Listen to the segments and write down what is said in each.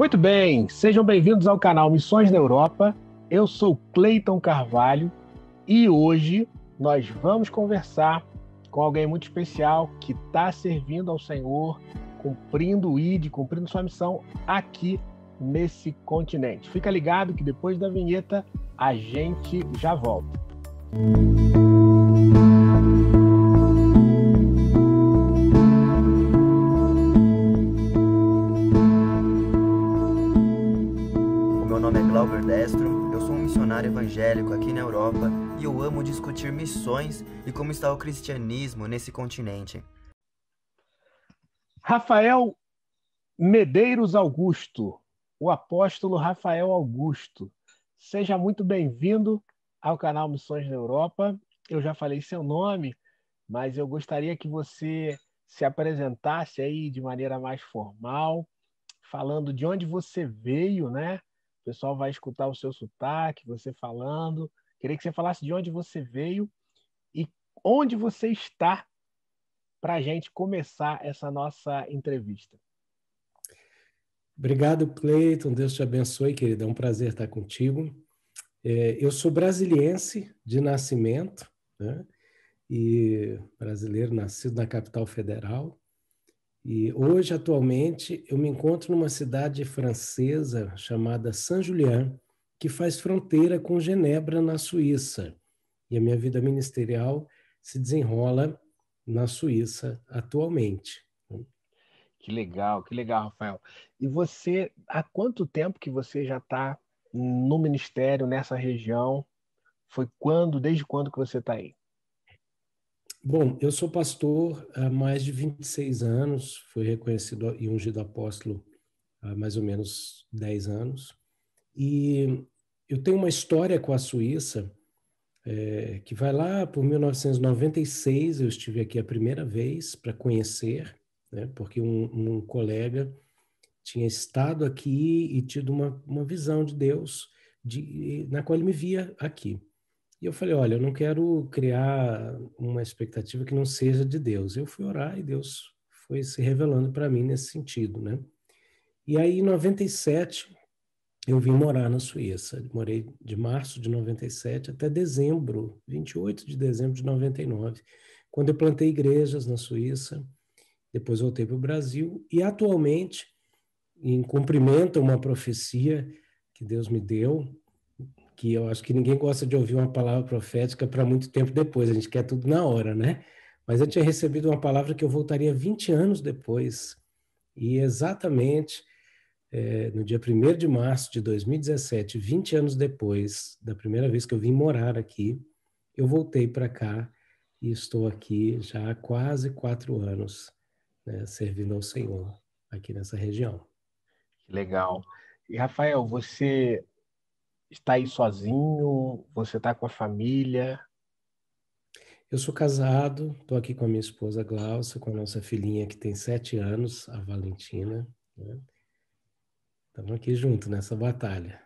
Muito bem, sejam bem-vindos ao canal Missões na Europa. Eu sou Cleiton Carvalho e hoje nós vamos conversar com alguém muito especial que está servindo ao Senhor, cumprindo o ID, cumprindo sua missão aqui nesse continente. Fica ligado que depois da vinheta a gente já volta. Eu sou um missionário evangélico aqui na Europa e eu amo discutir missões e como está o cristianismo nesse continente. Rafael Medeiros Augusto, o apóstolo Rafael Augusto. Seja muito bem-vindo ao canal Missões na Europa. Eu já falei seu nome, mas eu gostaria que você se apresentasse aí de maneira mais formal, falando de onde você veio, né? O pessoal vai escutar o seu sotaque, você falando. Queria que você falasse de onde você veio e onde você está para a gente começar essa nossa entrevista. Obrigado, Cleiton. Deus te abençoe, querido. É um prazer estar contigo. Eu sou brasiliense de nascimento, né? E brasileiro, nascido na capital federal. E hoje, atualmente, eu me encontro numa cidade francesa chamada Saint-Julien, que faz fronteira com Genebra, na Suíça. E a minha vida ministerial se desenrola na Suíça atualmente. Que legal, Rafael. E você, há quanto tempo que você já está no ministério, nessa região? Desde quando que você está aí? Bom, eu sou pastor há mais de 26 anos, fui reconhecido e ungido apóstolo há mais ou menos 10 anos. E eu tenho uma história com a Suíça, que vai lá por 1996, eu estive aqui a primeira vez para conhecer, né, porque um colega tinha estado aqui e tido uma visão de Deus, na qual ele me via aqui. E eu falei, olha, eu não quero criar uma expectativa que não seja de Deus. Eu fui orar e Deus foi se revelando para mim nesse sentido, né? E aí, em 97, eu vim morar na Suíça. Morei de março de 97 até dezembro, 28 de dezembro de 99, quando eu plantei igrejas na Suíça. Depois voltei para o Brasil e, atualmente, em cumprimento a uma profecia que Deus me deu, que eu acho que ninguém gosta de ouvir uma palavra profética para muito tempo depois, a gente quer tudo na hora, né? Mas eu tinha recebido uma palavra que eu voltaria 20 anos depois, e exatamente no dia 1º de março de 2017, 20 anos depois da primeira vez que eu vim morar aqui, eu voltei para cá e estou aqui já há quase 4 anos, né, servindo ao Senhor aqui nessa região. Que legal. E, Rafael, você está aí sozinho? Você está com a família? Eu sou casado, estou aqui com a minha esposa Glaucia, com a nossa filhinha que tem 7 anos, a Valentina, né? Estamos aqui juntos nessa batalha.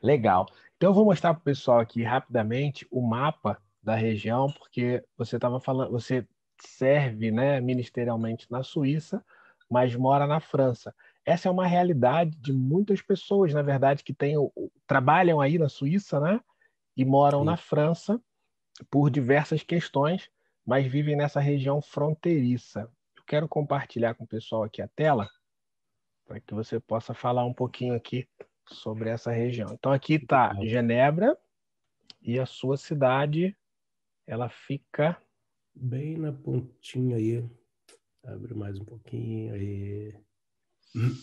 Legal. Então eu vou mostrar para o pessoal aqui rapidamente o mapa da região, porque você estava falando, você serve, né, ministerialmente na Suíça, mas mora na França. Essa é uma realidade de muitas pessoas, na verdade, que trabalham aí na Suíça, né, e moram na França por diversas questões, mas vivem nessa região fronteiriça. Eu quero compartilhar com o pessoal aqui a tela, para que você possa falar um pouquinho aqui sobre essa região. Então aqui está Genebra e a sua cidade, ela fica bem na pontinha aí. Abre mais um pouquinho aí.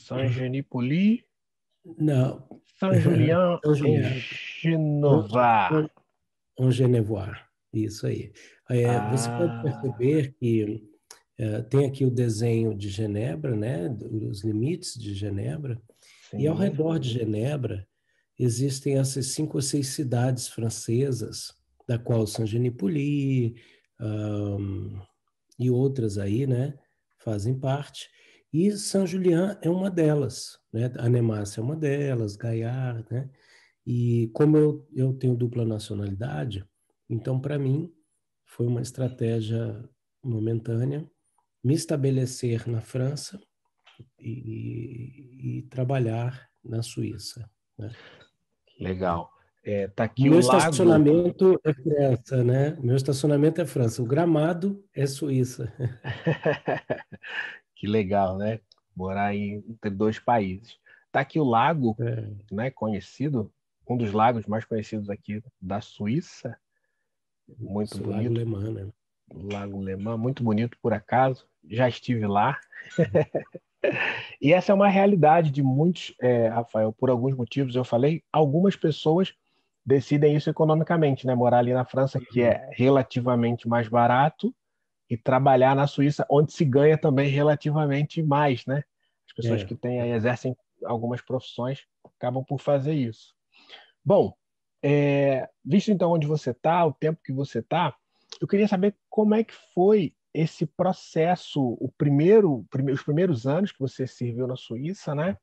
Saint-Genix-Poli. Não. Saint-Julien em Genova. En Genevois. Isso aí. Você pode perceber que tem aqui o desenho de Genebra, né? Os limites de Genebra. Sim. E ao redor de Genebra existem essas 5 ou 6 cidades francesas, da qual Saint-Genix-Poli e outras aí, né, fazem parte. E Saint-Julien é uma delas, né? Annemasse é uma delas, Gaillard, né? E como eu tenho dupla nacionalidade, então para mim foi uma estratégia momentânea me estabelecer na França, e trabalhar na Suíça, né? Legal. Tá O aqui o meu lago. estacionamento é França, né? O meu estacionamento é França. O Gramado é Suíça. Que legal, né? Morar entre dois países. Tá aqui o lago, É, né? Conhecido, um dos lagos mais conhecidos aqui da Suíça. Muito isso, Lago bonito. Le Mans, né? Lago Lemã, muito bonito por acaso. Já estive lá. E essa é uma realidade de muitos, Rafael, por alguns motivos. Eu falei, algumas pessoas decidem isso economicamente, né? Morar ali na França, que Uhum. é relativamente mais barato, e trabalhar na Suíça, onde se ganha também relativamente mais, né? As pessoas É, que têm aí, exercem algumas profissões acabam por fazer isso. Bom, visto então onde você está, o tempo que você está, eu queria saber como é que foi esse processo, os primeiros anos que você serviu na Suíça, né?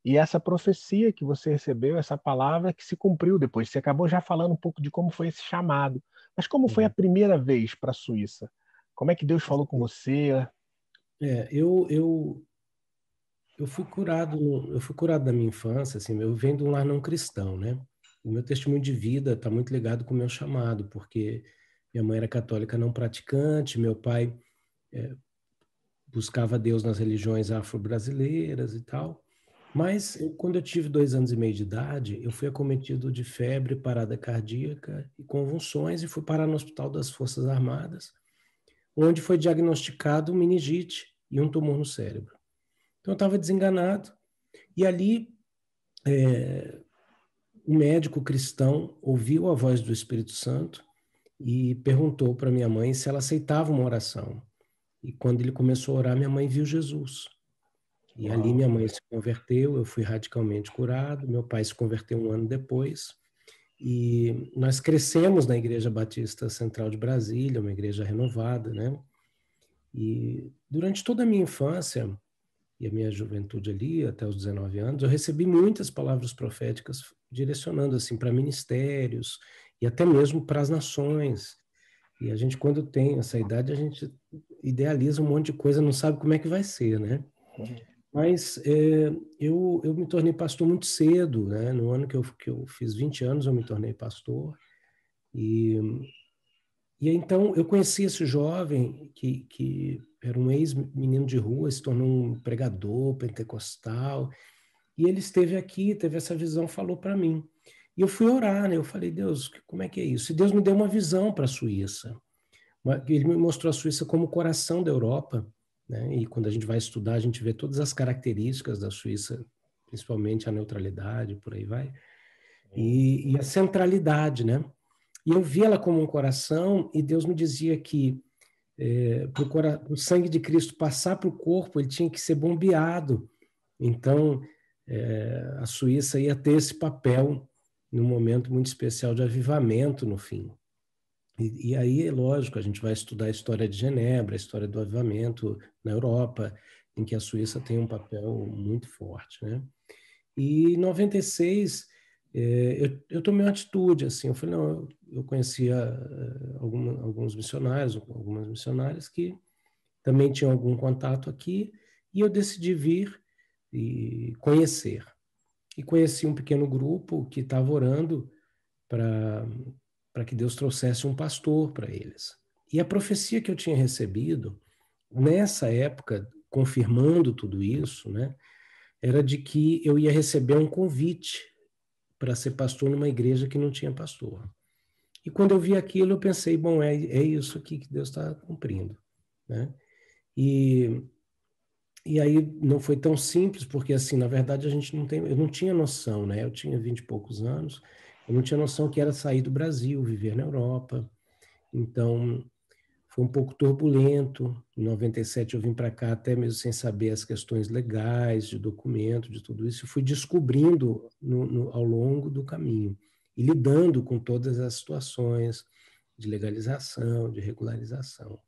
E essa profecia que você recebeu, essa palavra que se cumpriu depois. Você acabou já falando um pouco de como foi esse chamado. Mas como foi a uhum. primeira vez para a Suíça? Como é que Deus falou com você? É, eu fui curado, eu fui curado da minha infância, assim, eu venho de um lar não cristão, né? O meu testemunho de vida está muito ligado com o meu chamado, porque minha mãe era católica não praticante, meu pai buscava Deus nas religiões afro-brasileiras e tal. Mas quando eu tive 2 anos e meio de idade, eu fui acometido de febre, parada cardíaca e convulsões e fui parar no Hospital das Forças Armadas, onde foi diagnosticado meningite e um tumor no cérebro. Então eu estava desenganado e ali um médico cristão ouviu a voz do Espírito Santo e perguntou para minha mãe se ela aceitava uma oração. E quando ele começou a orar, minha mãe viu Jesus. E ali Uau. minha mãe se converteu, eu fui radicalmente curado, meu pai se converteu um ano depois. E nós crescemos na Igreja Batista Central de Brasília, uma igreja renovada, né? E durante toda a minha infância e a minha juventude ali, até os 19 anos, eu recebi muitas palavras proféticas direcionando assim para ministérios e até mesmo para as nações. E a gente, quando tem essa idade, a gente idealiza um monte de coisa, não sabe como é que vai ser, né? Mas eu me tornei pastor muito cedo, né? No ano que eu fiz 20 anos, eu me tornei pastor. E, e então eu conheci esse jovem que era um ex-menino de rua, se tornou um pregador pentecostal. E ele esteve aqui, teve essa visão, falou para mim. E eu fui orar, né? Eu falei, Deus, como é que é isso? E Deus me deu uma visão para a Suíça. Ele me mostrou a Suíça como o coração da Europa, né? E quando a gente vai estudar, a gente vê todas as características da Suíça, principalmente a neutralidade, por aí vai, e a centralidade, né? E eu vi ela como um coração, e Deus me dizia que para o sangue de Cristo passar para o corpo, ele tinha que ser bombeado. Então, a Suíça ia ter esse papel num momento muito especial de avivamento no fim. E aí, é lógico, a gente vai estudar a história de Genebra, a história do avivamento na Europa, em que a Suíça tem um papel muito forte, né? E em 96, eu tomei uma atitude, assim, eu falei, não, eu conhecia alguns missionários, algumas missionárias que também tinham algum contato aqui, e eu decidi vir e conhecer. E conheci um pequeno grupo que estava orando para que Deus trouxesse um pastor para eles. E a profecia que eu tinha recebido, nessa época, confirmando tudo isso, né, era de que eu ia receber um convite para ser pastor numa igreja que não tinha pastor. E quando eu vi aquilo, eu pensei, bom, é isso aqui que Deus está cumprindo, né? E, e aí não foi tão simples, porque assim, na verdade, eu não tinha noção, né? Eu tinha 20 e poucos anos, eu não tinha noção que era sair do Brasil, viver na Europa. Então, foi um pouco turbulento. Em 97 eu vim para cá até mesmo sem saber as questões legais, de documento, de tudo isso. Eu fui descobrindo ao longo do caminho e lidando com todas as situações de legalização, de regularização.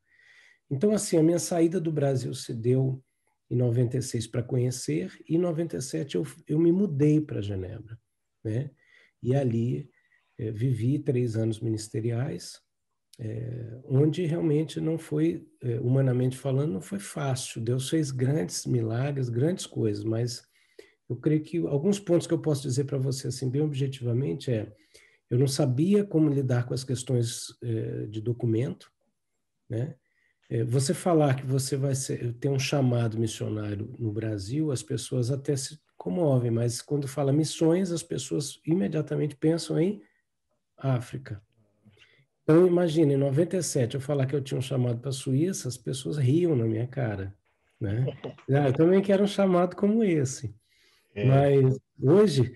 Então, assim, a minha saída do Brasil se deu em 96 para conhecer, e em 97 eu me mudei para Genebra, né? E ali vivi 3 anos ministeriais, onde realmente não foi, humanamente falando, não foi fácil. Deus fez grandes milagres, grandes coisas, mas eu creio que alguns pontos que eu posso dizer para você, assim, bem objetivamente, eu não sabia como lidar com as questões de documento, né? Você falar que você vai ter um chamado missionário no Brasil, as pessoas até se comovem, mas quando fala missões, as pessoas imediatamente pensam em África. Então, imagine, em 97, eu falar que eu tinha um chamado para a Suíça, as pessoas riam na minha cara, né? Eu também quero um chamado como esse. É, Mas hoje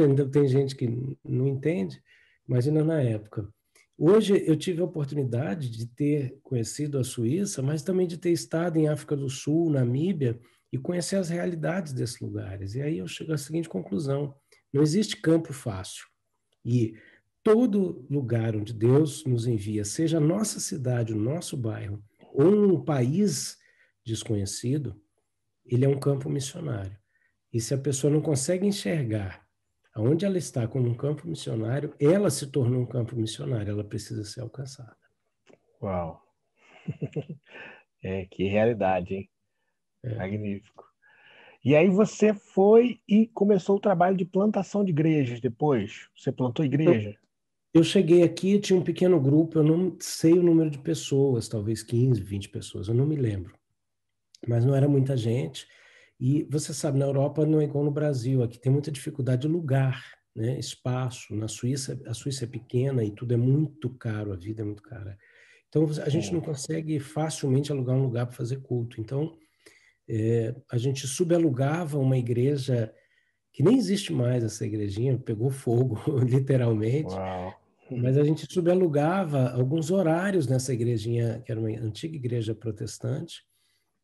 ainda tem gente que não entende, imagina na época. Hoje eu tive a oportunidade de ter conhecido a Suíça, mas também de ter estado em África do Sul, Namíbia, e conhecer as realidades desses lugares. E aí eu chego à seguinte conclusão: não existe campo fácil. E todo lugar onde Deus nos envia, seja a nossa cidade, o nosso bairro, ou um país desconhecido, ele é um campo missionário. E se a pessoa não consegue enxergar aonde ela está como um campo missionário, ela se tornou um campo missionário, ela precisa ser alcançada. uau. Que realidade, hein? É. Magnífico. E aí você foi e começou o trabalho de plantação de igrejas depois? Você plantou Então, igreja? eu cheguei aqui, tinha um pequeno grupo, eu não sei o número de pessoas, talvez 15, 20 pessoas, eu não me lembro. Mas não era muita gente. E você sabe, na Europa não é igual no Brasil, aqui tem muita dificuldade de lugar, né? Espaço. Na Suíça, a Suíça é pequena e tudo é muito caro, a vida é muito cara. Então a gente não consegue facilmente alugar um lugar para fazer culto. Então a gente subalugava uma igreja que nem existe mais, essa igrejinha, pegou fogo, literalmente, Uau. mas a gente subalugava alguns horários nessa igrejinha, que era uma antiga igreja protestante,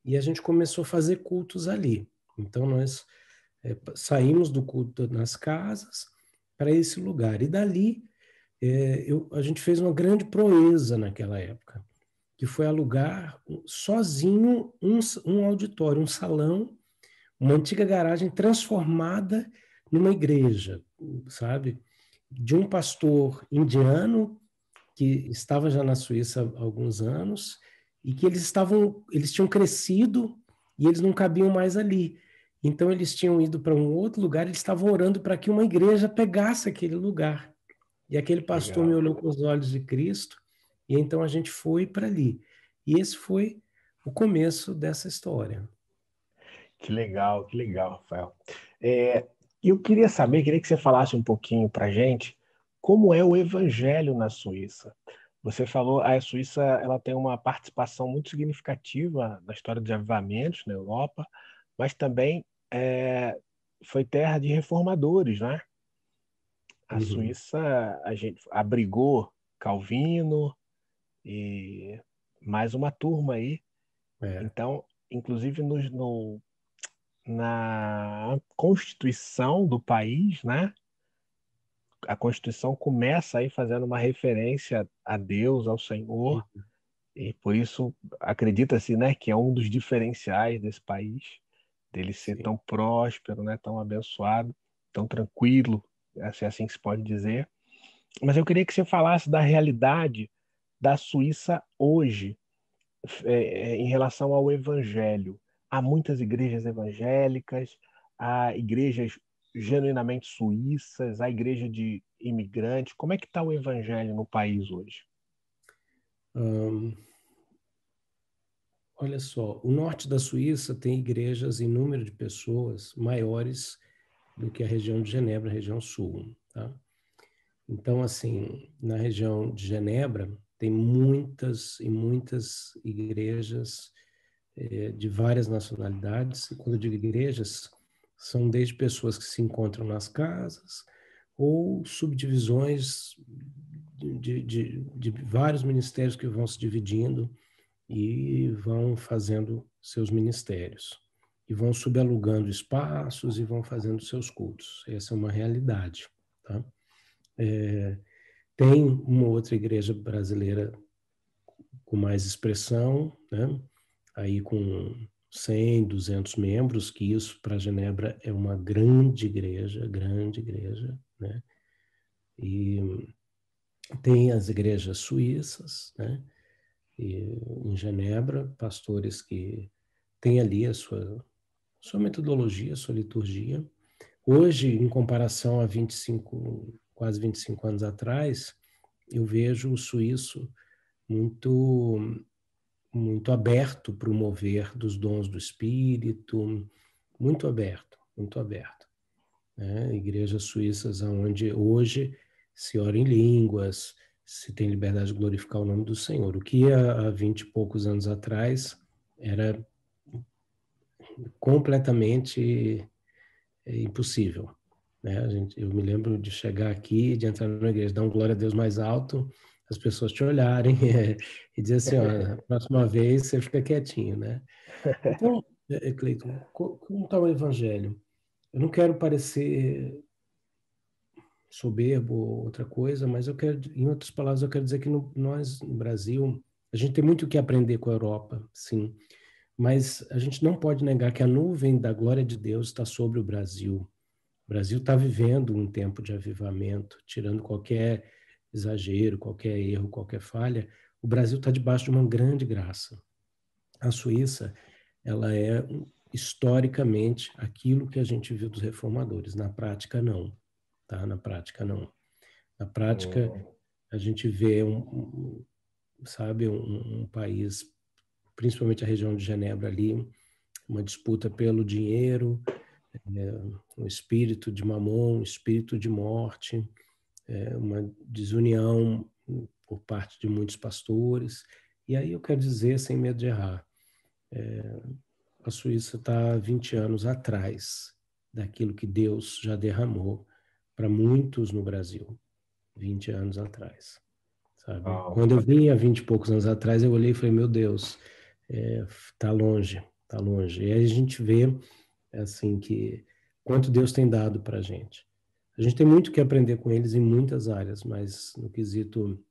e a gente começou a fazer cultos ali. Então, nós saímos do culto nas casas para esse lugar. E dali, a gente fez uma grande proeza naquela época, que foi alugar sozinho um auditório, um salão, uma antiga garagem transformada numa igreja, sabe? De um pastor indiano que estava já na Suíça há alguns anos e que eles tinham crescido e eles não cabiam mais ali. Então eles tinham ido para um outro lugar, eles estavam orando para que uma igreja pegasse aquele lugar. E aquele pastor me Legal. olhou com os olhos de Cristo e então a gente foi para ali. E esse foi o começo dessa história. Que legal, Rafael. É, eu queria saber, queria que você falasse um pouquinho para gente como é o evangelho na Suíça. Você falou, a Suíça ela tem uma participação muito significativa na história dos avivamentos na Europa, mas também foi terra de reformadores, né? A Uhum. Suíça, a gente abrigou Calvino e mais uma turma aí. É. Então, inclusive na Constituição do país, né? A Constituição começa aí fazendo uma referência a Deus, ao Senhor, e por isso acredita-se, né, que é um dos diferenciais desse país, dele ser Sim. tão próspero, né, tão abençoado, tão tranquilo, se é assim que se pode dizer. Mas eu queria que você falasse da realidade da Suíça hoje, em relação ao evangelho. Há muitas igrejas evangélicas, há igrejas genuinamente suíças, há igreja de imigrantes. Como é que está o evangelho no país hoje? Hum, olha só, o norte da Suíça tem igrejas em número de pessoas maiores do que a região de Genebra, a região sul, tá? Então, assim, na região de Genebra tem muitas e muitas igrejas de várias nacionalidades. E quando eu digo igrejas, são desde pessoas que se encontram nas casas ou subdivisões de vários ministérios que vão se dividindo e vão fazendo seus ministérios. E vão subalugando espaços e vão fazendo seus cultos. Essa é uma realidade, tá? Tem uma outra igreja brasileira com mais expressão, né? Aí com 100, 200 membros, que isso para Genebra é uma grande igreja, né? E Tem as igrejas suíças, né? E, em Genebra, pastores que têm ali a sua metodologia, a sua liturgia. Hoje, em comparação a 25, quase 25 anos atrás, eu vejo o suíço muito, muito aberto para o mover dos dons do Espírito, muito aberto, muito aberto. Né? Igrejas suíças onde hoje se ora em línguas, se tem liberdade de glorificar o nome do Senhor. O que há 20 e poucos anos atrás era completamente impossível. Né? Eu me lembro de chegar aqui, de entrar na igreja, dar um glória a Deus mais alto, as pessoas te olharem e dizer assim, ó, a próxima vez você fica quietinho, né? Então, Cleiton, como está o evangelho? Eu não quero parecer soberbo ou outra coisa, mas eu quero, em outras palavras, eu quero dizer que nós, no Brasil, a gente tem muito o que aprender com a Europa, sim, mas a gente não pode negar que a nuvem da glória de Deus está sobre o Brasil. O Brasil está vivendo um tempo de avivamento, tirando qualquer exagero, qualquer erro, qualquer falha. O Brasil está debaixo de uma grande graça. A Suíça, ela é historicamente aquilo que a gente viu dos reformadores. Na prática, não. Tá? Na prática, não. Na prática, a gente vê sabe, um país, principalmente a região de Genebra ali, uma disputa pelo dinheiro, um espírito de mamon, um espírito de morte, uma desunião por parte de muitos pastores. E aí eu quero dizer, sem medo de errar, a Suíça está 20 anos atrás daquilo que Deus já derramou para muitos no Brasil, 20 anos atrás, sabe? Quando eu vim há 20 e poucos anos atrás, eu olhei e falei, meu Deus, tá longe, tá longe. E aí a gente vê, assim, que quanto Deus tem dado para a gente. A gente tem muito que aprender com eles em muitas áreas, mas no quesito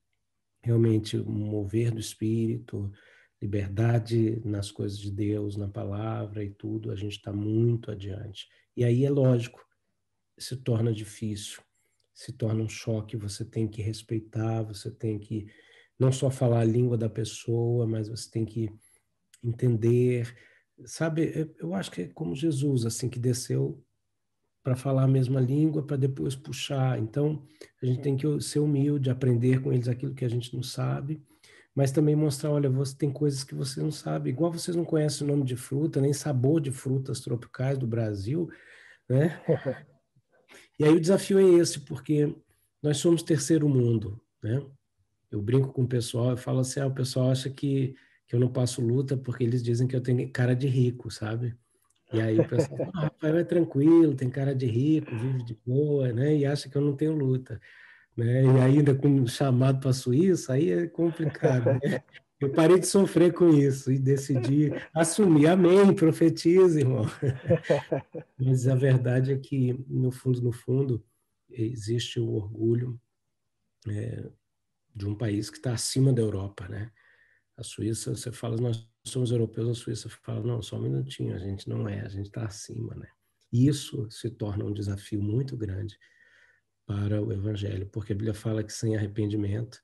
realmente mover do Espírito, liberdade nas coisas de Deus, na palavra e tudo, a gente está muito adiante. E aí é lógico, se torna difícil, se torna um choque, você tem que respeitar, você tem que não só falar a língua da pessoa, mas você tem que entender, sabe? Eu acho que é como Jesus, assim, que desceu para falar a mesma língua, para depois puxar. Então, a gente tem que ser humilde, aprender com eles aquilo que a gente não sabe, mas também mostrar, olha, você tem coisas que você não sabe, igual vocês não conhecem o nome de fruta, nem sabor de frutas tropicais do Brasil, né? E aí o desafio é esse, porque nós somos terceiro mundo, né? Eu brinco com o pessoal, eu falo assim, o pessoal acha que eu não passo luta porque eles dizem que eu tenho cara de rico, sabe? E aí o pessoal fala, Rafael é tranquilo, tem cara de rico, vive de boa, né? E acha que eu não tenho luta, né? E ainda com chamado para a Suíça, aí é complicado, né? Eu parei de sofrer com isso e decidi assumir. Amém, profetiza, irmão. Mas a verdade é que, no fundo, existe o orgulho de um país que está acima da Europa, né? A Suíça, você fala, nós somos europeus, a Suíça fala, não, só um minutinho, a gente não é, a gente está acima, né? E isso se torna um desafio muito grande para o evangelho, porque a Bíblia fala que sem arrependimento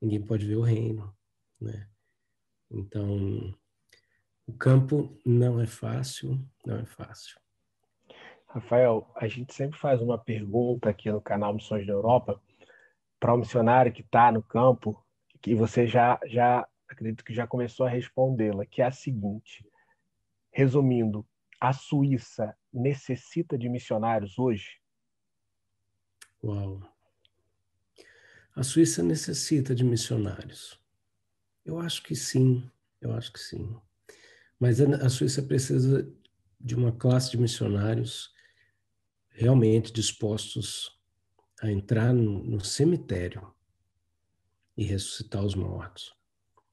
ninguém pode ver o reino, né? Então, o campo não é fácil, não é fácil. Rafael, a gente sempre faz uma pergunta aqui no canal Missões da Europa para o missionário que está no campo, que você já acredito que já começou a respondê-la, que é a seguinte: resumindo, a Suíça necessita de missionários hoje? Uau! A Suíça necessita de missionários. Eu acho que sim, eu acho que sim. Mas a Suíça precisa de uma classe de missionários realmente dispostos a entrar no cemitério e ressuscitar os mortos.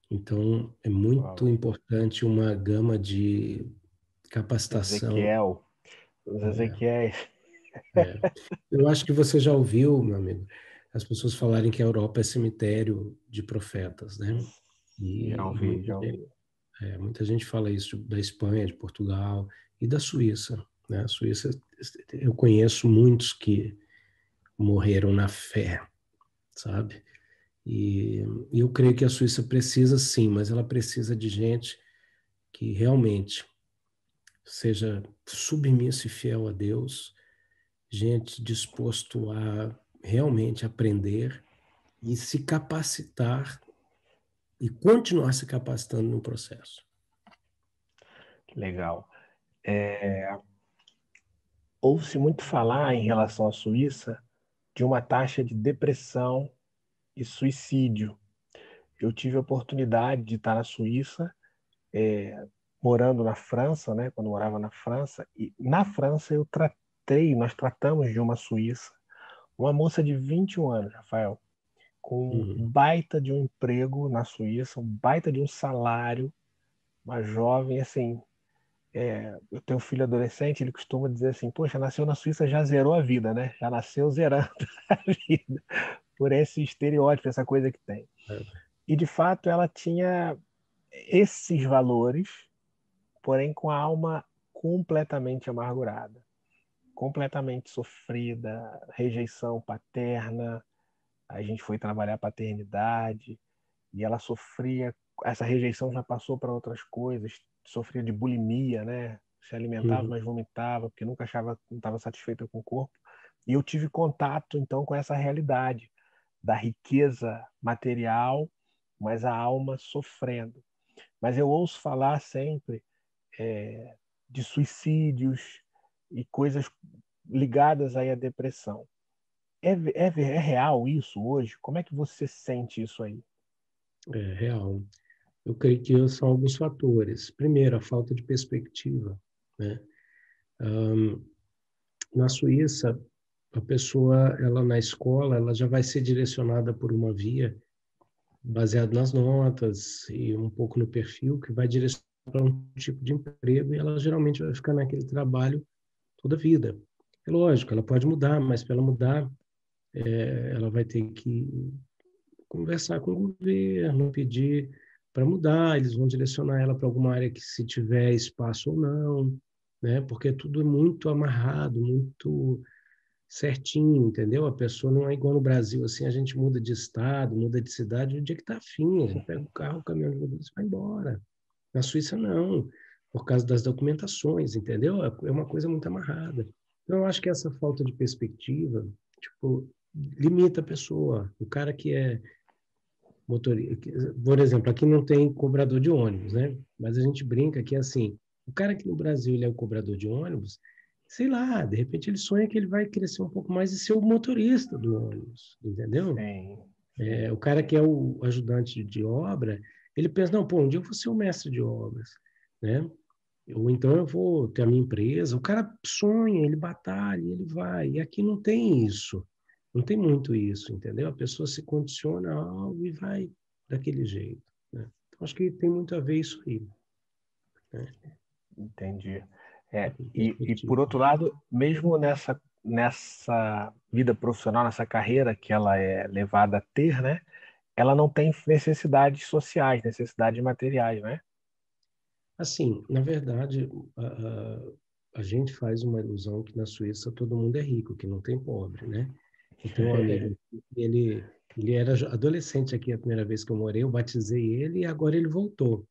Então, é muito importante uma gama de capacitação. Ezequiel, os Ezequiéis. Eu acho que você já ouviu, meu amigo, as pessoas falarem que a Europa é cemitério de profetas, né? Já E ouvi, já ouvi. muita gente fala isso da Espanha, de Portugal e da Suíça, né? A Suíça, eu conheço muitos que morreram na fé, sabe? E eu creio que a Suíça precisa sim, mas ela precisa de gente que realmente seja submisso e fiel a Deus, gente disposto a realmente aprender e se capacitar e continuar se capacitando no processo. Legal. Ouve-se muito falar em relação à Suíça de uma taxa de depressão e suicídio. Eu tive a oportunidade de estar na Suíça, morando na França, né, quando morava na França, e na França nós tratamos de uma suíça, uma moça de 21 anos, Rafael, com um Uhum. baita de um emprego na Suíça, um baita de um salário, uma jovem, assim, eu tenho um filho adolescente, ele costuma dizer assim, poxa, nasceu na Suíça, já zerou a vida, né? Já nasceu zerando a vida, por esse estereótipo, essa coisa que tem. E, de fato, ela tinha esses valores, porém com a alma completamente amargurada, completamente sofrida, rejeição paterna. A gente foi trabalhar a paternidade e ela sofria, essa rejeição já passou para outras coisas, sofria de bulimia, né? Se alimentava, Uhum. mas vomitava, porque nunca achava, não estava satisfeita com o corpo. E eu tive contato, então, com essa realidade da riqueza material, mas a alma sofrendo. Mas eu ouço falar sempre de suicídios e coisas ligadas aí à depressão. É real isso hoje? Como é que você sente isso aí? É real. Eu creio que são alguns fatores. Primeiro, a falta de perspectiva, né? Na Suíça, a pessoa, ela na escola, ela já vai ser direcionada por uma via baseado nas notas e um pouco no perfil que vai direcionar para um tipo de emprego e ela geralmente vai ficar naquele trabalho toda a vida. É lógico, ela pode mudar, mas para ela mudar, ela vai ter que conversar com o governo, pedir para mudar, eles vão direcionar ela para alguma área que se tiver espaço ou não, né? Porque tudo é muito amarrado, muito certinho, entendeu? A pessoa não é igual no Brasil, assim, a gente muda de estado, muda de cidade, o dia que tá afim, a gente pega o carro, o caminhão de mudança e vai embora. Na Suíça, não, por causa das documentações, entendeu? É uma coisa muito amarrada. Então, eu acho que essa falta de perspectiva, tipo, limita a pessoa. O cara que é motorista, por exemplo, aqui não tem cobrador de ônibus, né? Mas a gente brinca que, assim, o cara que no Brasil ele é o cobrador de ônibus, sei lá, de repente ele sonha que ele vai crescer um pouco mais e ser o motorista do ônibus, entendeu? Sim, sim. O cara que é o ajudante de obra, ele pensa, não, pô, um dia eu vou ser o mestre de obras, né? Ou então eu vou ter a minha empresa. O cara sonha, ele batalha, ele vai. E aqui não tem isso. Não tem muito isso, entendeu? A pessoa se condiciona a algo e vai daquele jeito, né? Então, acho que tem muito a ver isso aí, né? Entendi. E Perspectiva. por outro lado, mesmo nessa vida profissional, nessa carreira que ela é levada a ter, né? Ela não tem necessidades sociais, necessidades materiais, né? Assim, na verdade, a gente faz uma ilusão que na Suíça todo mundo é rico, que não tem pobre, né? Eu tenho um amigo, ele era adolescente aqui a primeira vez que eu morei, eu batizei ele e agora ele voltou.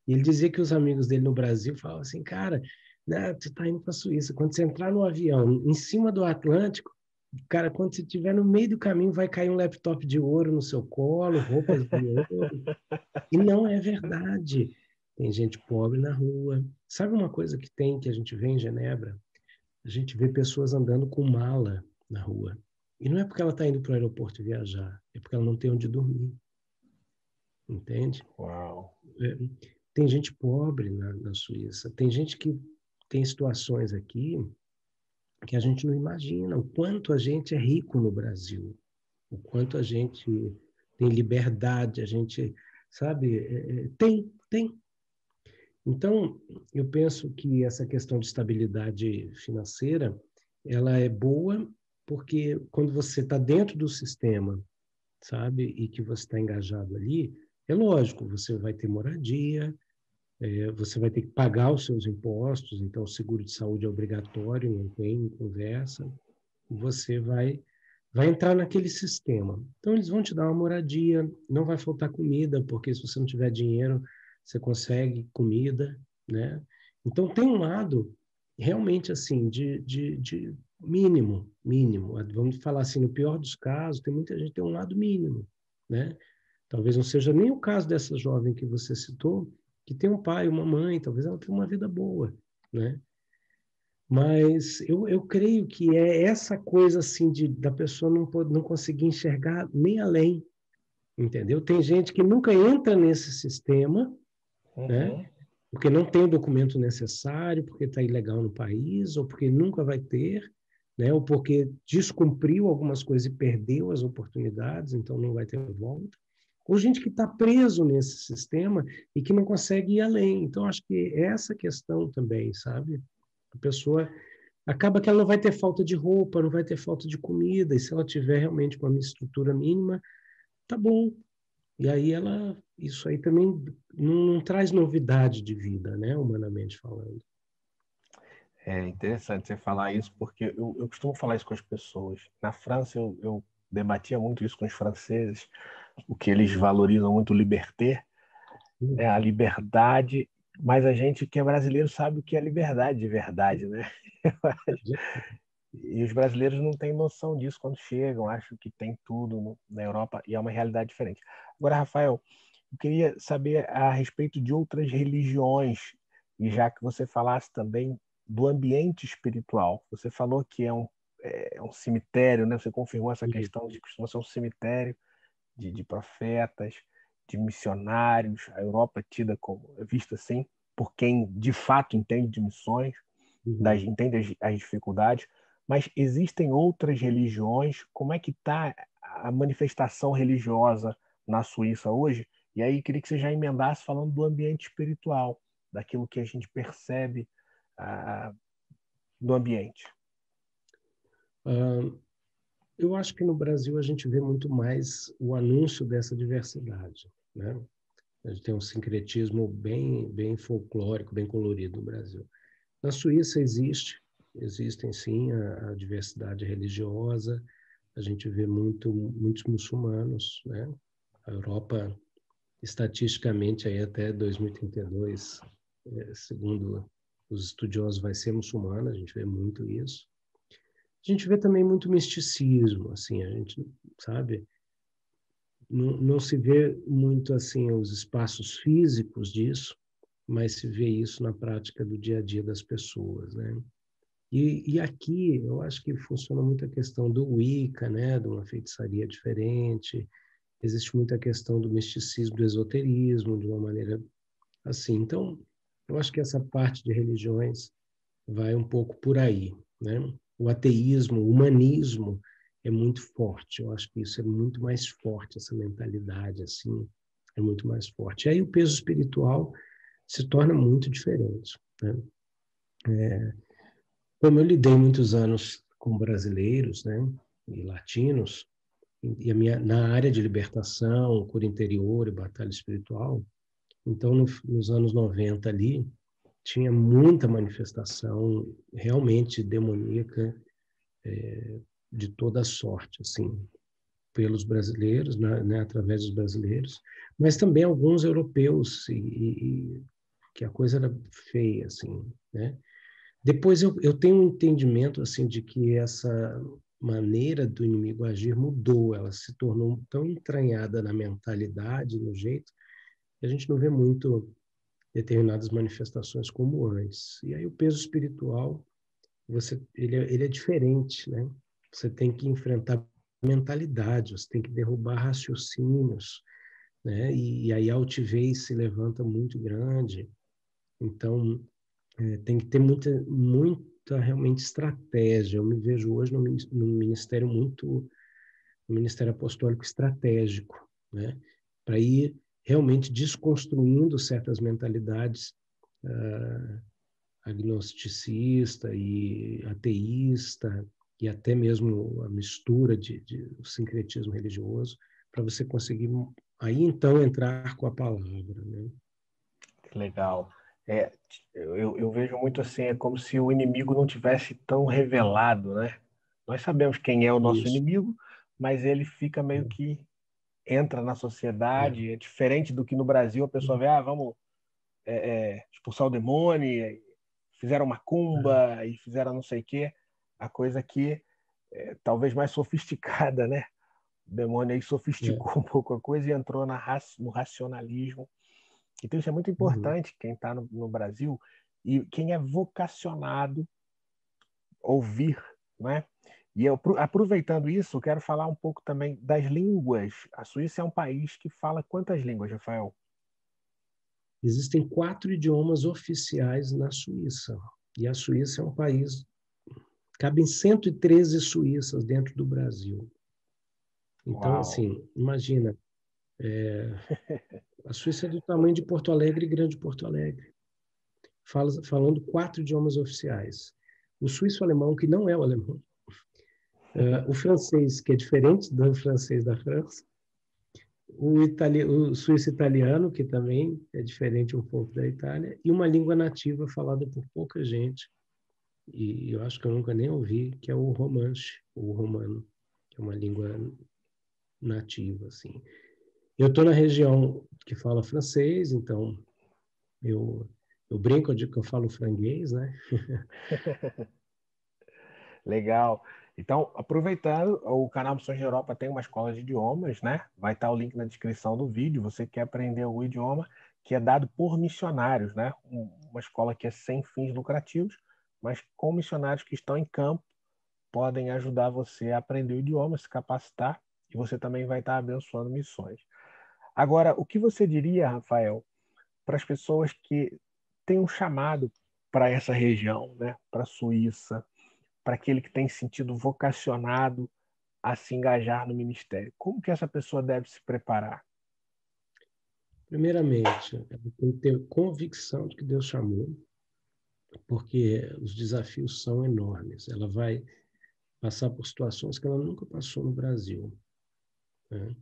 E ele dizia que os amigos dele no Brasil falavam assim, cara, né, você está indo para a Suíça, quando você entrar no avião, em cima do Atlântico, cara, quando você estiver no meio do caminho, vai cair um laptop de ouro no seu colo, roupas de ouro. E não é verdade. Tem gente pobre na rua. Sabe uma coisa que tem, que a gente vê em Genebra? A gente vê pessoas andando com mala na rua. E não é porque ela está indo para o aeroporto viajar, é porque ela não tem onde dormir. Entende? Uau. É, tem gente pobre na Suíça. Tem gente que tem situações aqui que a gente não imagina. O quanto a gente é rico no Brasil. O quanto a gente tem liberdade. A gente, sabe? Tem. Então, eu penso que essa questão de estabilidade financeira, ela é boa porque quando você está dentro do sistema, sabe, e que você está engajado ali, é lógico, você vai ter moradia, você vai ter que pagar os seus impostos, então o seguro de saúde é obrigatório, não tem conversa, e você vai vai entrar naquele sistema. Então, eles vão te dar uma moradia, não vai faltar comida, porque se você não tiver dinheiro, você consegue comida, né? Então, tem um lado realmente assim de mínimo. Vamos falar assim, no pior dos casos, tem muita gente que tem um lado mínimo, né? Talvez não seja nem o caso dessa jovem que você citou, que tem um pai, uma mãe, talvez ela tenha uma vida boa, né? Mas eu creio que é essa coisa assim da pessoa não conseguir enxergar nem além, entendeu? Tem gente que nunca entra nesse sistema, né? Uhum. Porque não tem o documento necessário, porque está ilegal no país, ou porque nunca vai ter, né? Ou porque descumpriu algumas coisas e perdeu as oportunidades, então não vai ter volta. Ou gente que está preso nesse sistema e que não consegue ir além. Então, acho que é essa questão também, sabe? A pessoa acaba que ela não vai ter falta de roupa, não vai ter falta de comida, e se ela tiver realmente uma estrutura mínima, tá bom. E aí isso aí também não traz novidade de vida, né, humanamente falando. É interessante você falar isso, porque eu costumo falar isso com as pessoas. Na França, eu debatia muito isso com os franceses, o que eles valorizam muito, o liberté, é a liberdade, mas a gente que é brasileiro sabe o que é liberdade de verdade, né? E os brasileiros não têm noção disso quando chegam, acham que tem tudo na Europa e é uma realidade diferente. Agora, Rafael, eu queria saber a respeito de outras religiões, e já que você falasse também do ambiente espiritual, você falou que é um cemitério, né? Você confirmou essa questão de que costuma ser um cemitério de profetas, de missionários, a Europa é tida como, é vista assim, por quem de fato entende de missões, Uhum. entende as dificuldades, mas existem outras religiões, como é que está a manifestação religiosa na Suíça hoje? E aí queria que você já emendasse falando do ambiente espiritual, daquilo que a gente percebe no ambiente. Eu acho que no Brasil a gente vê muito mais o anúncio dessa diversidade, né? A gente tem um sincretismo bem folclórico, bem colorido no Brasil. Na Suíça existem sim a diversidade religiosa. A gente vê muitos muçulmanos, né? A Europa, estatisticamente, aí até 2032, segundo os estudiosos, vai ser muçulmana. A gente vê muito isso. A gente vê também muito misticismo, assim, a gente sabe, não se vê muito assim os espaços físicos disso, mas se vê isso na prática do dia a dia das pessoas, né? E aqui eu acho que funciona muito a questão do Wicca, né, de uma feitiçaria diferente. Existe muita questão do misticismo, do esoterismo, de uma maneira assim. Então, eu acho que essa parte de religiões vai um pouco por aí, né? O ateísmo, o humanismo é muito forte. Eu acho que isso é muito mais forte, essa mentalidade assim, é muito mais forte. E aí o peso espiritual se torna muito diferente, né? Como eu lidei muitos anos com brasileiros, né, e latinos, e na área de libertação, cura interior e batalha espiritual, então nos anos 90 ali, tinha muita manifestação realmente demoníaca de toda sorte, assim, pelos brasileiros, né, através dos brasileiros, mas também alguns europeus, e que a coisa era feia, assim, né? Depois eu tenho um entendimento assim de que essa maneira do inimigo agir mudou, ela se tornou tão entranhada na mentalidade, no jeito, que a gente não vê muito determinadas manifestações como antes. E aí o peso espiritual, ele é diferente, né? Você tem que enfrentar mentalidade, você tem que derrubar raciocínios, né? E aí a altivez se levanta muito grande. Então, tem que ter muita realmente estratégia. Eu me vejo hoje no ministério no ministério apostólico estratégico, né? Para ir realmente desconstruindo certas mentalidades agnosticista e ateísta e até mesmo a mistura de sincretismo religioso para você conseguir aí então entrar com a palavra, né? Legal. É, eu vejo muito assim, é como se o inimigo não tivesse tão revelado, né? Nós sabemos quem é o nosso Isso. inimigo, mas ele fica meio que entra na sociedade, é diferente do que no Brasil a pessoa vê, vamos expulsar o demônio, fizeram macumba e fizeram não sei o quê. A coisa aqui é talvez mais sofisticada, né? O demônio aí sofisticou um pouco a coisa e entrou no racionalismo. Então isso é muito importante, quem está no Brasil e quem é vocacionado ouvir, né? E eu, aproveitando isso, eu quero falar um pouco também das línguas. A Suíça é um país que fala quantas línguas, Rafael? Existem 4 idiomas oficiais na Suíça. E a Suíça é um país... Cabem 113 suíças dentro do Brasil. Então, Uau. assim, imagina, a Suíça é do tamanho de Porto Alegre e Grande Porto Alegre, falando 4 idiomas oficiais. O suíço-alemão, que não é o alemão, o francês, que é diferente do francês da França, o suíço-italiano, que também é diferente um pouco da Itália, e uma língua nativa falada por pouca gente, e eu acho que eu nunca nem ouvi, que é o romanche, o romano, que é uma língua nativa, assim. Eu estou na região que fala francês, então eu brinco, eu digo que eu falo franguês, né? Legal. Então, aproveitando, o canal Missões de Europa tem uma escola de idiomas, né? Vai estar o link na descrição do vídeo. Você quer aprender o idioma que é dado por missionários, né? Uma escola que é sem fins lucrativos, mas com missionários que estão em campo, podem ajudar você a aprender o idioma, se capacitar, e você também vai estar abençoando missões. Agora, o que você diria, Rafael, para as pessoas que têm um chamado para essa região, né? Para a Suíça, para aquele que tem sentido vocacionado a se engajar no ministério? Como que essa pessoa deve se preparar? Primeiramente, ela tem que ter convicção de que Deus chamou, porque os desafios são enormes. Ela vai passar por situações que ela nunca passou no Brasil, né?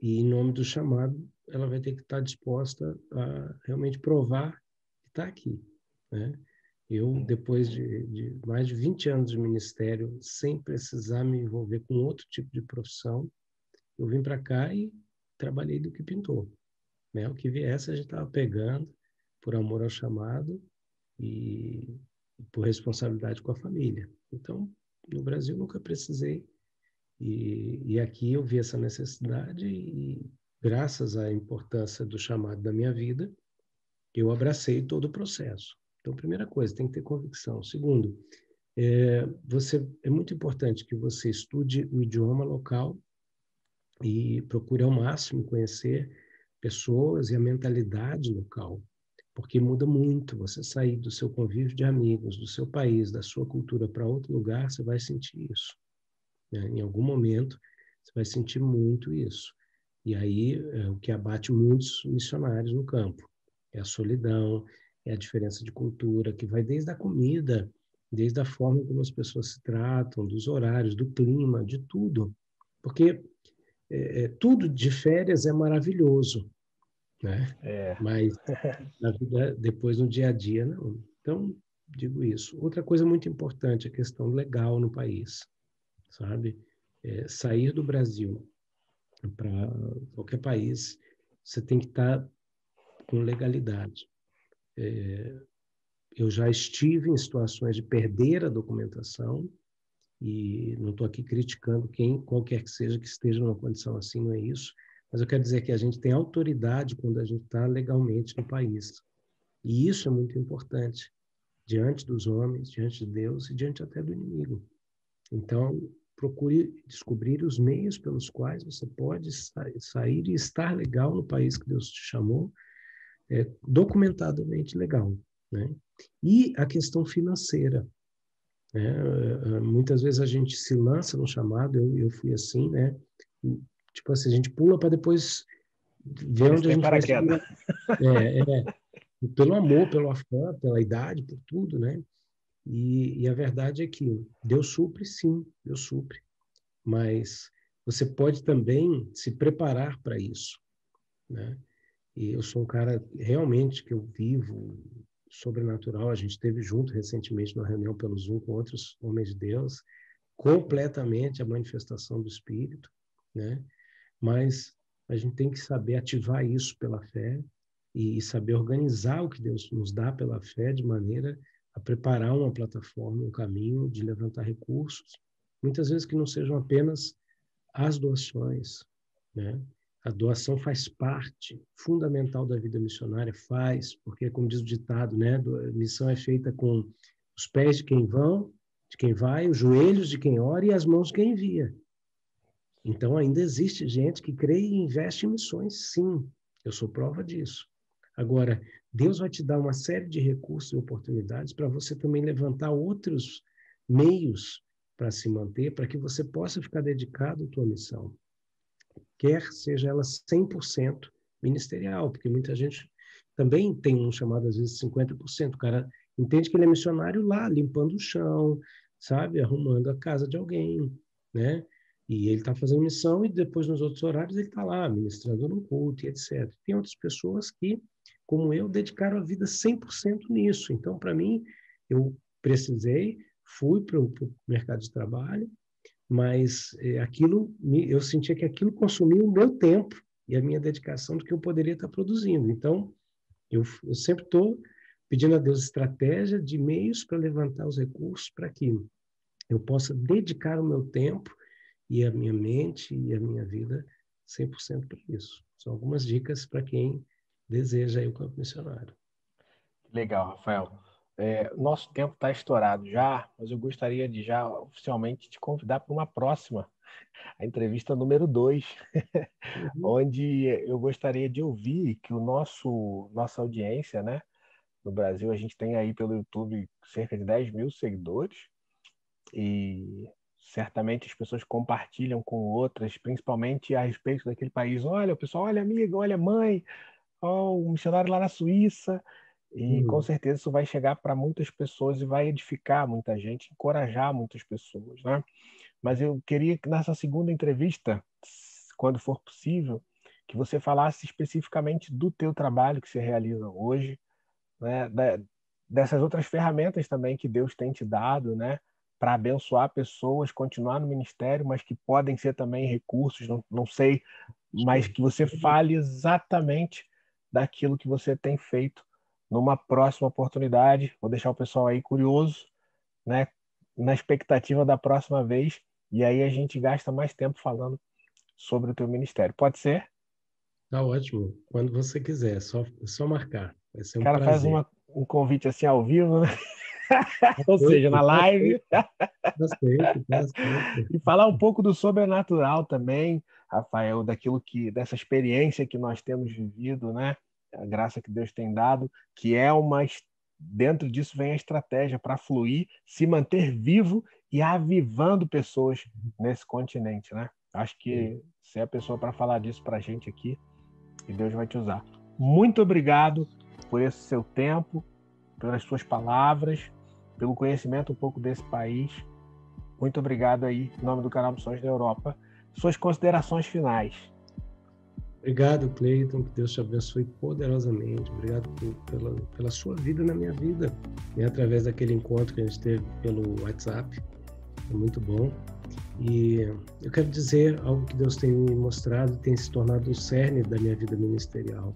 E em nome do chamado, ela vai ter que estar disposta a realmente provar que está aqui, né? Eu, depois de mais de 20 anos de ministério, sem precisar me envolver com outro tipo de profissão, eu vim para cá e trabalhei do que pintou, né? O que viesse a gente estava pegando por amor ao chamado e por responsabilidade com a família. Então, no Brasil nunca precisei e aqui eu vi essa necessidade e graças à importância do chamado da minha vida, eu abracei todo o processo. Então, primeira coisa, tem que ter convicção. Segundo, é muito importante que você estude o idioma local e procure ao máximo conhecer pessoas e a mentalidade local, porque muda muito. Você sair do seu convívio de amigos, do seu país, da sua cultura para outro lugar, você vai sentir isso, né? Em algum momento, você vai sentir muito isso. E aí, o que abate muitos missionários no campo é a solidão, é a diferença de cultura, que vai desde a comida, desde a forma como as pessoas se tratam, dos horários, do clima, de tudo. Porque tudo de férias é maravilhoso, né? Mas na vida, depois no dia a dia, não. Então, digo isso. Outra coisa muito importante, a questão legal no país, sabe? Sair do Brasil para qualquer país, você tem que estar com legalidade. Eu já estive em situações de perder a documentação e não estou aqui criticando quem, qualquer que seja, que esteja numa condição assim, não é isso. Mas eu quero dizer que a gente tem autoridade quando a gente está legalmente no país. E isso é muito importante diante dos homens, diante de Deus e diante até do inimigo. Então, procure descobrir os meios pelos quais você pode sair e estar legal no país que Deus te chamou, documentadamente legal, né? E a questão financeira, né? Muitas vezes a gente se lança no chamado, eu fui assim, né? Tipo assim, a gente pula para depois ver onde a Tem gente vai paraquedas. segurar. Pelo amor, pelo afã, pela idade, por tudo, né? E a verdade é que Deus supre, sim, Deus supre. Mas você pode também se preparar para isso, né? E eu sou um cara realmente que eu vivo sobrenatural. A gente esteve junto recentemente numa reunião pelo Zoom com outros homens de Deus, completamente a manifestação do Espírito, né? Mas a gente tem que saber ativar isso pela fé e saber organizar o que Deus nos dá pela fé de maneira a preparar uma plataforma, um caminho de levantar recursos, muitas vezes que não sejam apenas as doações, né? A doação faz parte fundamental da vida missionária, porque, como diz o ditado, né? A missão é feita com os pés de quem vai, os joelhos de quem ora e as mãos de quem envia. Então, ainda existe gente que crê e investe em missões, sim. Eu sou prova disso. Agora, Deus vai te dar uma série de recursos e oportunidades para você também levantar outros meios para se manter, para que você possa ficar dedicado à tua missão. Quer seja ela 100% ministerial, porque muita gente também tem um chamado, às vezes, 50%. O cara entende que ele é missionário lá, limpando o chão, sabe? Arrumando a casa de alguém, né? E ele está fazendo missão e depois, nos outros horários, ele está lá, ministrando no culto e etc. Tem outras pessoas que, como eu, dedicaram a vida 100% nisso. Então, para mim, eu fui para o mercado de trabalho, mas eu sentia que aquilo consumia o meu tempo e a minha dedicação do que eu poderia estar produzindo. Então, eu sempre estou pedindo a Deus estratégia de meios para levantar os recursos para que eu possa dedicar o meu tempo e a minha mente e a minha vida 100% para isso. São algumas dicas para quem deseja ir ao campo missionário. Legal, Rafael. Nosso tempo está estourado já, mas eu gostaria de já oficialmente te convidar para uma próxima, a entrevista número 2, onde eu gostaria de ouvir que nossa audiência, né, no Brasil, a gente tem aí pelo YouTube cerca de 10 mil seguidores e certamente as pessoas compartilham com outras, principalmente a respeito daquele país. Olha, o pessoal, olha amiga, olha mãe, o missionário lá na Suíça. E com certeza isso vai chegar para muitas pessoas e vai edificar muita gente, encorajar muitas pessoas, né? Mas eu queria que nessa segunda entrevista, quando for possível, que você falasse especificamente do teu trabalho que você realiza hoje, né? Dessas outras ferramentas também que Deus tem te dado, né? Para abençoar pessoas, continuar no ministério, mas que podem ser também recursos, não sei, mas que você fale exatamente daquilo que você tem feito numa próxima oportunidade. Vou deixar o pessoal aí curioso, né? Na expectativa da próxima vez, e aí a gente gasta mais tempo falando sobre o teu ministério. Pode ser? Tá ótimo. Quando você quiser, só marcar. Vai ser um Cara, faz prazer. um convite assim ao vivo, né? Ou seja, na live. Bastante. E falar um pouco do sobrenatural também, Rafael, dessa experiência que nós temos vivido, né? A graça que Deus tem dado, que dentro disso vem a estratégia para fluir, se manter vivo e avivando pessoas nesse continente, né? Acho que você é a pessoa para falar disso para a gente aqui e Deus vai te usar. Muito obrigado por esse seu tempo, pelas suas palavras, pelo conhecimento um pouco desse país. Muito obrigado aí, em nome do canal Missões da Europa. Suas considerações finais. Obrigado, Cleiton, que Deus te abençoe poderosamente. Obrigado pela sua vida na minha vida, né? Através daquele encontro que a gente teve pelo WhatsApp. É muito bom. E eu quero dizer algo que Deus tem me mostrado, tem se tornado o cerne da minha vida ministerial.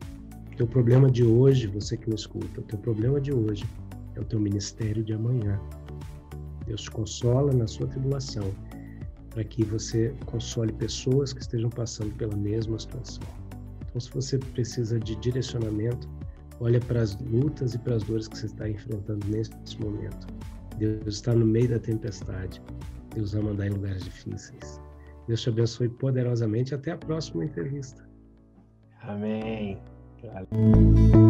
O teu problema de hoje, você que me escuta, o teu problema de hoje é o teu ministério de amanhã. Deus te consola na sua tribulação, para que você console pessoas que estejam passando pela mesma situação. Então, se você precisa de direcionamento, olha para as lutas e para as dores que você está enfrentando nesse momento. Deus está no meio da tempestade. Deus ama andar em lugares difíceis. Deus te abençoe poderosamente. Até a próxima entrevista. Amém. Valeu.